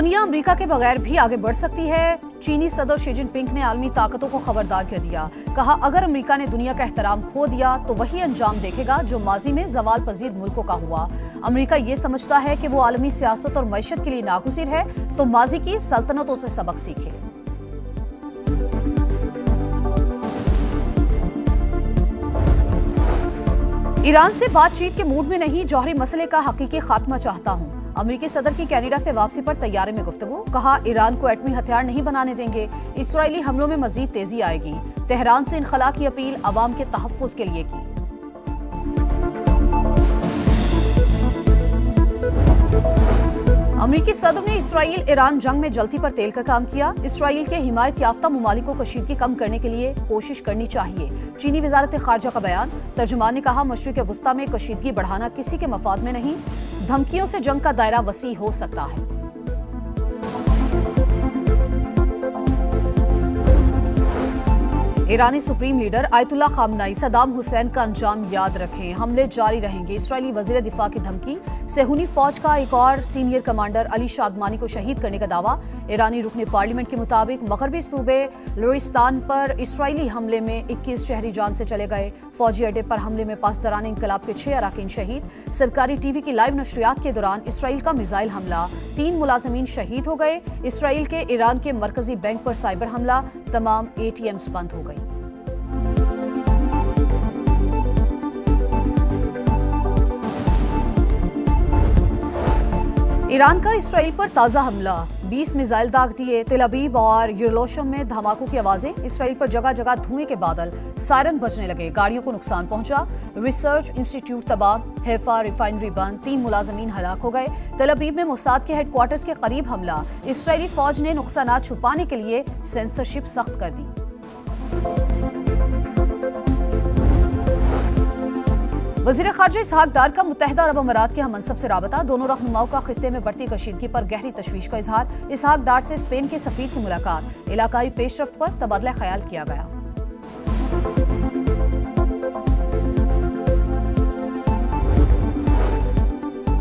दुनिया अमेरिका के बगैर भी आगे बढ़ सकती है। चीनी सदर शी जिनपिंग ने आलमी ताकतों को खबरदार कर दिया। कहा, अगर अमेरिका ने दुनिया का एहतराम खो दिया तो वही अंजाम देखेगा जो माजी में जवाल पजीर मुल्कों का हुआ। अमेरिका ये समझता है कि वो आलमी सियासत और मईशत के लिए नागुज़ीर है, तो माजी की सल्तनतों से सबक सीखे। ईरान से बातचीत के मूड में नहीं, जौहरी मसले का हकीकी खात्मा चाहता हूं। अमेरिकी सदर की कनाडा से वापसी पर तैयारी में गुफ्तगू। कहा, ईरान को एटमी हथियार नहीं बनाने देंगे। इसराइली हमलों में मजीद तेजी आएगी। तेहरान से इनखला की अपील अवाम के तहफ़्फ़ुज़ के लिए की। अमेरिकी सदर ने इसराइल ईरान जंग में जल्दी पर तेल का काम किया। इसराइल के हिमायत याफ्ता मुमालिक को कशीदगी कम करने के लिए कोशिश करनी चाहिए। चीनी वजारत खारजा का बयान। तर्जुमान ने कहा, मशरिक़ वुस्ता में कशीदगी बढ़ाना किसी के मफाद में नहीं। धमकियों से जंग का दायरा वसी हो सकता है। ईरानी supreme leader Ayatollah Khamenei Saddam Hussein का अंजाम याद रखें, हमले जारी रहेंगे। इसराइली वज़ीर दिफा की धमकी। सेहूनी फौज का एक और सीनियर कमांडर अली शादमानी को शहीद करने का दावा। ईरानी रुकने पार्लियामेंट के मुताबिक मगरबी सूबे लोरिस्तान पर इसराइली हमले में 21 शहरी जान से चले गए। फौजी अड्डे पर हमले में पासदारान इनकलाब के 6 अरकान शहीद। सरकारी टीवी की लाइव नशरियात के दौरान इसराइल का मिसाइल हमला, 3 मुलाजिमीन शहीद हो गए। इसराइल के ईरान के मरकजी बैंक पर साइबर हमला, तमाम ATMs बंद हो गए। ईरान का इसराइल पर ताज़ा हमला, 20 मिसाइल दाग दिए। तेल अवीव और यरूशलेम में धमाकों की आवाजें। इसराइल पर जगह जगह धुएं के बादल, सायरन बजने लगे। गाड़ियों को नुकसान पहुंचा। रिसर्च इंस्टीट्यूट तबाह। हैफा रिफाइनरी बंद, 3 मुलाजमीन हलाक हो गए। तेल अवीव में मोसाद के हेडक्वार्टर्स के करीब हमला। इसराइली फौज ने नुकसानात छुपाने के लिए सेंसरशिप सख्त कर दी। वज़ीर ख़ारजा इसहाक डार का मुत्तहिदा अरब अमारात के हममनसब से राबता। दोनों रहनुमाओं का खित्ते में बढ़ती कशीदगी पर गहरी तशवीश का इजहार। इसहाक डार से स्पेन के सफ़ीर की मुलाकात। इलाकाई पेशरफ्त पर तबादला ख्याल किया गया।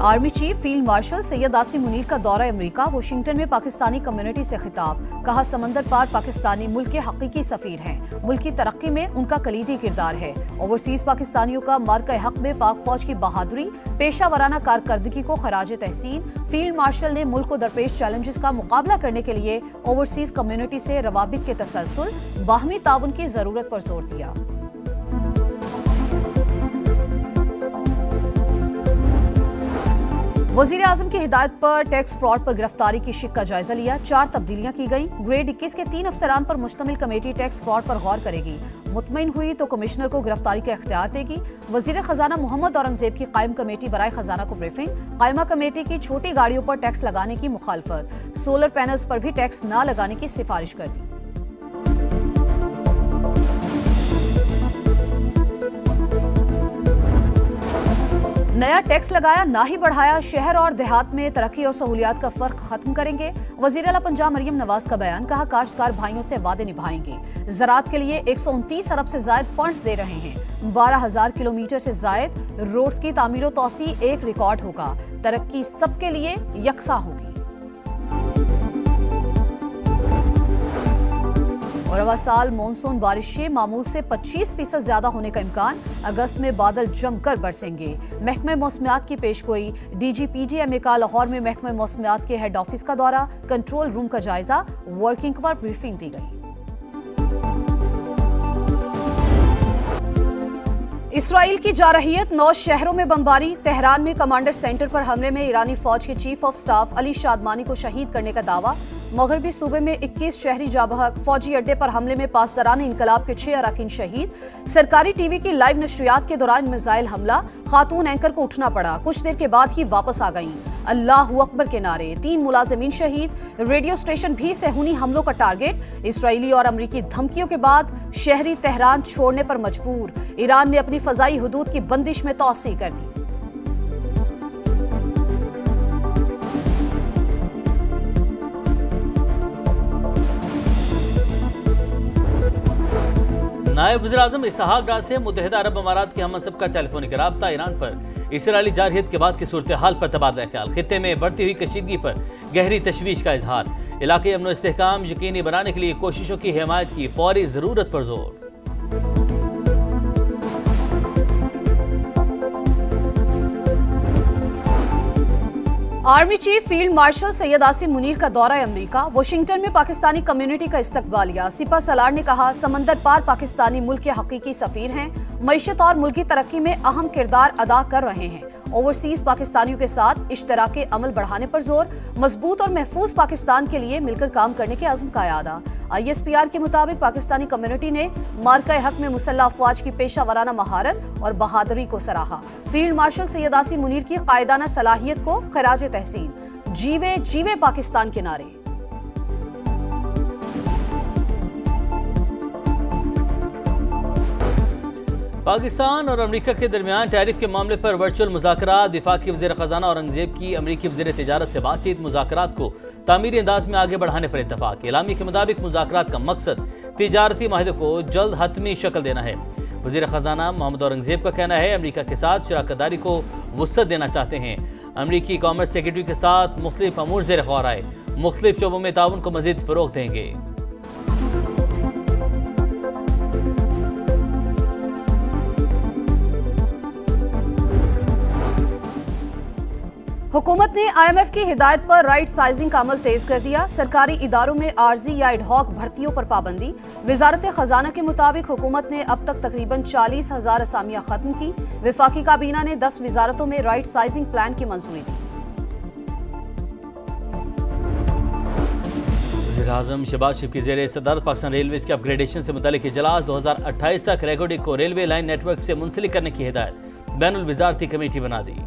Army chief field marshal Syed Asim Munir का दौरा अमेरिका। वाशिंगटन में पाकिस्तानी कम्युनिटी से खिताब। कहा, समंदर पार पाकिस्तानी मुल्क के हकीकी सफीर हैं। मुल्क की तरक्की में उनका कलीदी किरदार है। ओवरसीज पाकिस्तानियों का मार्का हक में पाक फौज की बहादुरी, पेशा वराना कारकर्दगी को खराज तहसीन। फील्ड मार्शल ने मुल्क को दरपेश चैलेंजेस का मुकाबला करने के लिए ओवरसीज कम्युनिटी से रवाबित के तसलसल, बाहमी ताउन की जरूरत पर जोर दिया। वज़ीर आज़म की हिदायत पर टैक्स फ्रॉड पर गिरफ्तारी की शिक का जायजा लिया। 4 तब्दीलियां की गई। ग्रेड 21 के 3 अफसरान पर मुश्तमिल कमेटी टैक्स फ्रॉड पर गौर करेगी। मुतमईन हुई तो कमिश्नर को गिरफ्तारी का इख्तियार देगी। वज़ीर खजाना मोहम्मद औरंगजेब की कायम कमेटी बराए खजाना को ब्रीफिंग। कायमा कमेटी की छोटी गाड़ियों पर टैक्स लगाने की मुखालफत। सोलर पैनल्स पर भी टैक्स न लगाने की सिफारिश कर दी। नया टैक्स लगाया ना ही बढ़ाया, शहर और देहात में तरक्की और सहूलियात का फर्क खत्म करेंगे। वज़ीर आला पंजाब मरियम नवाज का बयान। कहा, काश्तकार भाइयों से वादे निभाएंगे। ज़राअत के लिए 129 अरब से जायद फंड्स दे रहे हैं। 12,000 किलोमीटर से जायद रोड्स की तामीर और तौसी एक रिकॉर्ड होगा। तरक्की सबके लिए यकसा होगी। और अगले साल मानसून बारिशें मामूल से 25% ज्यादा होने का इम्कान। अगस्त में बादल जमकर बरसेंगे। महकमे मौसमियात की पेशगोई। DGPDMA का लाहौर में महकमे मौसमियात के हेड ऑफिस का दौरा, कंट्रोल रूम का जायजा, वर्किंग पर ब्रीफिंग दी गई। इसराइल की जारहियत, 9 शहरों में बमबारी। तेहरान में कमांडर सेंटर पर हमले में ईरानी फौज के चीफ ऑफ स्टाफ अली शादमानी को शहीद करने का दावा। मगरबी सूबे में 21 शहरी जाबहक। फौजी अड्डे पर हमले में पासदारान इनकलाब के 6 अरकान शहीद। सरकारी टीवी की लाइव नशरियात के दौरान मिसाइल हमला, खातून एंकर को उठना पड़ा, कुछ देर के बाद ही वापस आ गईं। अल्लाहू अकबर के नारे, 3 मुलाजिमीन शहीद। रेडियो स्टेशन भी सेहूनी हमलों का टारगेट। इसराइली और अमरीकी धमकियों के बाद शहरी तेहरान छोड़ने पर मजबूर। ईरान ने अपनी फजाई हुदूद की बंदिश में तौसी कर दी। नायब वज़ीर-ए-आज़म इसहाक डार से मुत्तहिदा अरब अमारात के हमसब का टेलीफोनिक रब्ता ईरान पर इसराइली जारहियत के बाद की सूरत हाल पर तबादला ख्याल। खित्ते में बढ़ती हुई कशीदगी पर गहरी तशवीश का इजहार। इलाके अमन व इस्तेहकाम यकीनी बनाने के लिए कोशिशों की हिमायत की फौरी जरूरत पर जोर। Army chief field marshal Syed Asim Munir का दौरा अमेरिका। वाशिंगटन में पाकिस्तानी कम्युनिटी का इस्तकबालिया। सिपा सलार ने कहा, समंदर पार पाकिस्तानी मुल्क के हकीकी सफीर हैं, मईशत और मुल्की तरक्की में अहम किरदार अदा कर रहे हैं। ओवरसीज पाकिस्तानियों के साथ इश्तराके अमल बढ़ाने पर जोर। मजबूत और महफूज पाकिस्तान के लिए मिलकर काम करने के अज़्म का यादा। ISPR के मुताबिक पाकिस्तानी कम्युनिटी ने मार्का हक में मुसल्लह अफवाज की पेशा वराना महारत और बहादुरी को सराहा। फील्ड मार्शल सैयद आसिम मुनीर की कायदाना सलाहियत को खराज तहसीन। जीवे जीवे पाकिस्तान के नारे। पाकिस्तान और अमेरिका के दरमियान टैरिफ के मामले पर वर्चुअल मुज़ाकरात। वफाकी वज़ीर ख़जाना औरंगज़ेब की अमरीकी वज़ीर तिजारत से बातचीत। मुज़ाकरात को तामीरी अंदाज में आगे बढ़ाने पर इत्तफाक। एलामी के मुताबिक मुज़ाकरात का मकसद तिजारती माहिदे को जल्द हतमी शक्ल देना है। वज़ीर ख़जाना मोहम्मद औरंगज़ेब का कहना है, अमरीका के साथ शराकतदारी को वुसअत देना चाहते हैं। अमरीकी कॉमर्स सेक्रेटरी के साथ मुख्तलिफ अमूर ज़ेर गौर आए। मुख्तलिफ शोबों में ताउन को मज़ीद फ़रोग़ देंगे। हुकूमत ने IMF की हिदायत पर राइट साइजिंग का अमल तेज कर दिया। सरकारी इदारों में आर्जी या एडहॉक भर्तियों पर पाबंदी। वजारत खजाना के मुताबिक हुकूमत ने अब तक तकरीबन 40,000 असामियां खत्म की। वफाकी काबीना ने 10 वजारतों में राइट साइजिंग प्लान की मंजूरी दी। वज़ीर-ए-आज़म शहबाज शरीफ की ज़ेर सदारत पाकिस्तान रेलवेज के अपग्रेडेशन से मुतालिक इजलास। 2028 तक रेगोडिक को रेलवे लाइन नेटवर्क से मुंसलिक करने की हिदायत। बैनुल वज़ारती कमेटी बना दी।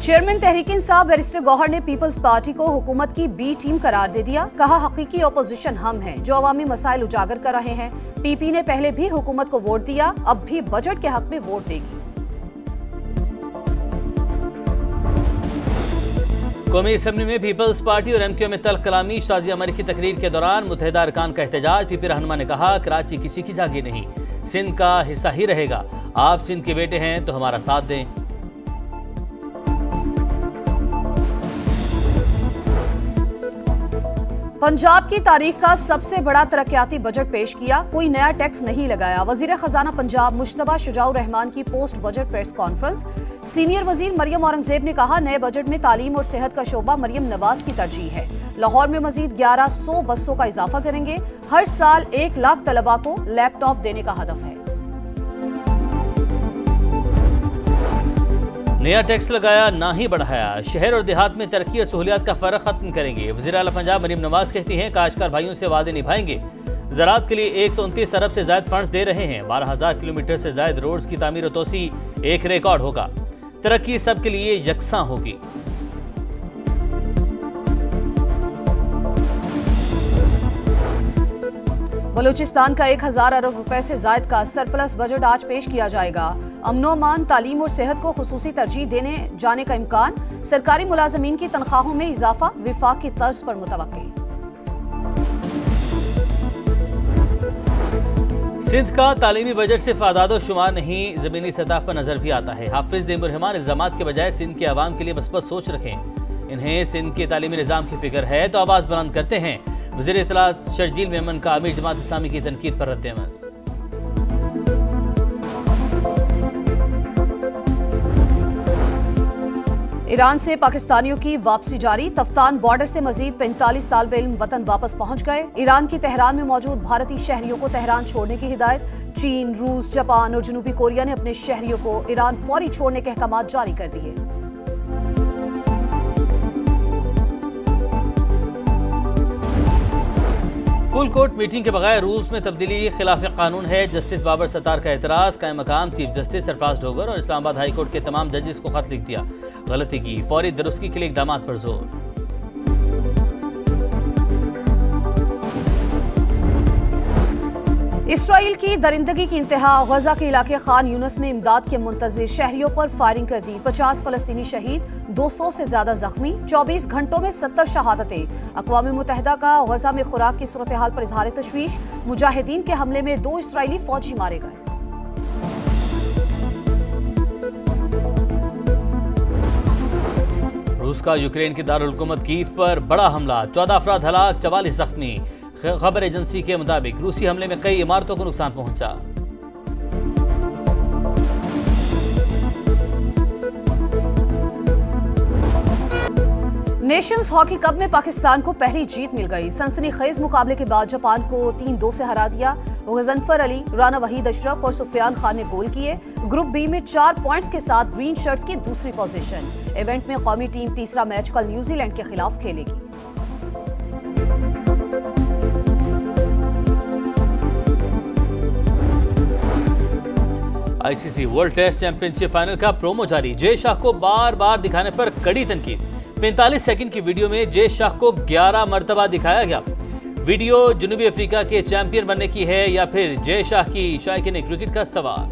चेयरमैन तहरीक इंसाफ बैरिस्टर गौहर ने पीपल्स पार्टी को हुकूमत की बी टीम करार दे दिया। कहा, हकीकी अपोजिशन हम हैं जो अवामी मसाइल उजागर कर रहे हैं। PP ने पहले भी हुकूमत को वोट दिया, अब भी बजट के हक में वोट देगी। कौमी असम्बली में पीपल्स पार्टी और MQ में तल्ख कलामी। शाजी अमरी की तकरीर के दौरान मुत्तहिदा अरकान का एहतजाज। PP रहनुमा ने कहा, कराची किसी की जागीर नहीं, सिंध का हिस्सा ही रहेगा। आप सिंध के बेटे हैं तो हमारा साथ दें। पंजाब की तारीख का सबसे बड़ा तरक्याती बजट पेश किया। कोई नया टैक्स नहीं लगाया। वजीर खजाना पंजाब मुश्तबा शुजाउर रहमान की post budget press conference. Senior वजीर मरियम औरंगजेब ने कहा, नए बजट में तालीम और सेहत का शोबा मरियम नवाज की तरजीह है। लाहौर में मजीद 1100 बसों का इजाफा करेंगे। हर साल 1 लाख तलबा को लैपटॉप देने का हदफ है। नया टैक्स लगाया ना ही बढ़ाया। शहर और देहात में तरक्की और सहूलियात का फर्क खत्म करेंगे। वज़ीर आला पंजाब मरियम नवाज कहती हैं, काश्तकार भाइयों से वादे निभाएंगे। ज़राअत के लिए 129 अरब से ज्यादा फंड्स दे रहे हैं। 12,000 किलोमीटर से ज्यादा रोड्स की तामीर और तोसी एक रिकॉर्ड होगा। तरक्की सबके लिए यकसां होगी। बलूचिस्तान का 1,000 अरब रुपए से जायद का सरप्लस बजट आज पेश किया जाएगा। अमनो अमान, तालीम और सेहत को खुसूसी तरजीह देने जाने का इम्कान। सरकारी मुलाजमीन की तनख्वाहों में इजाफा विफाक की तर्ज पर मुतवक्की। सिंध का तालीमी बजट सिर्फ आदाद शुमार नहीं, जमीनी सतह पर नजर भी आता है। हाफिज दैमुर रहमान इल्जामात के बजाय सिंध के अवाम के लिए मस्बत सोच रखें। इन्हें सिंध के तालीमी निज़ाम की फिक्र है तो आवाज बुलंद करते हैं। वज़ीर इत्तलात शर्जील मेमन का आमिर जमात इस्लामी की तनकीद पर रद्द-ए-अमल। ईरान से पाकिस्तानियों की वापसी जारी। तफ्तान बॉर्डर से मजीद 45 तालिबे इल्म वतन वापस पहुंच गए। ईरान की तेहरान में मौजूद भारतीय शहरियों को तेहरान छोड़ने की हिदायत। चीन, रूस, जापान और जनूबी कोरिया ने अपने शहरियों को ईरान फौरी छोड़ने के अहकाम जारी कर दिए। फुल कोर्ट मीटिंग के बगैर रूस में तब्दीली खिलाफ कानून है। जस्टिस बाबर सत्तार का एतराज। कायम मकाम चीफ जस्टिस सरफराज डोगर और इस्लामाबाद हाई कोर्ट के तमाम जजेस को खत लिख दिया। गलती की, फौरी दुरुस्ती के लिए इकदाम पर जोर। इसराइल की दरिंदगी की इंतहा, गजा के इलाके खान यूनिस में इमदाद के मुंतजिर शहरियों पर फायरिंग कर दी। 50 फलस्तीनी शहीद, 200 से ज्यादा जख्मी, 24 घंटों में 70 शहादतें। अक़वाम मुत्तहिदा का गजा में खुराक की सूरत हाल पर इजहार तशवीश, मुजाहिदीन के हमले में 2 इसराइली फौजी मारे गए। रूस का यूक्रेन की दारुल हुकूमत कीव पर बड़ा हमला, 14 अफराद हलाक, 44 जख्मी। खबर एजेंसी के मुताबिक रूसी हमले में कई इमारतों को नुकसान पहुंचा। नेशंस हॉकी कप में पाकिस्तान को पहली जीत मिल गई। सनसनीखेज मुकाबले के बाद जापान को 3-2 से हरा दिया। गजनफर अली, राना वहीद अशरफ और सुफियान खान ने गोल किए। ग्रुप बी में 4 पॉइंट्स के साथ ग्रीन शर्ट्स की दूसरी पोजीशन। इवेंट में कौमी टीम तीसरा मैच कल न्यूजीलैंड के खिलाफ खेलेगी। ICC World Test Championship final का प्रोमो जारी, जय शाह को बार बार दिखाने पर कड़ी तनकीद। 45 सेकंड की वीडियो में जय शाह को 11 मरतबा दिखाया गया। वीडियो जनूबी अफ्रीका के चैंपियन बनने की है या फिर जय शाह की शायकीन क्रिकेट का सवाल।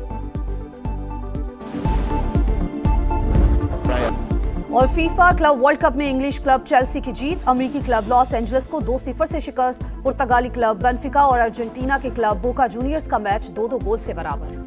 और फीफा क्लब वर्ल्ड कप में इंग्लिश क्लब चेल्सी की जीत, अमेरिकी क्लब लॉस एंजल्स को 2-0 से शिकस्त। पुर्तगाली क्लब बेनफिका और अर्जेंटीना के क्लब बोका जूनियर्स का मैच 2-2 गोल से बराबर।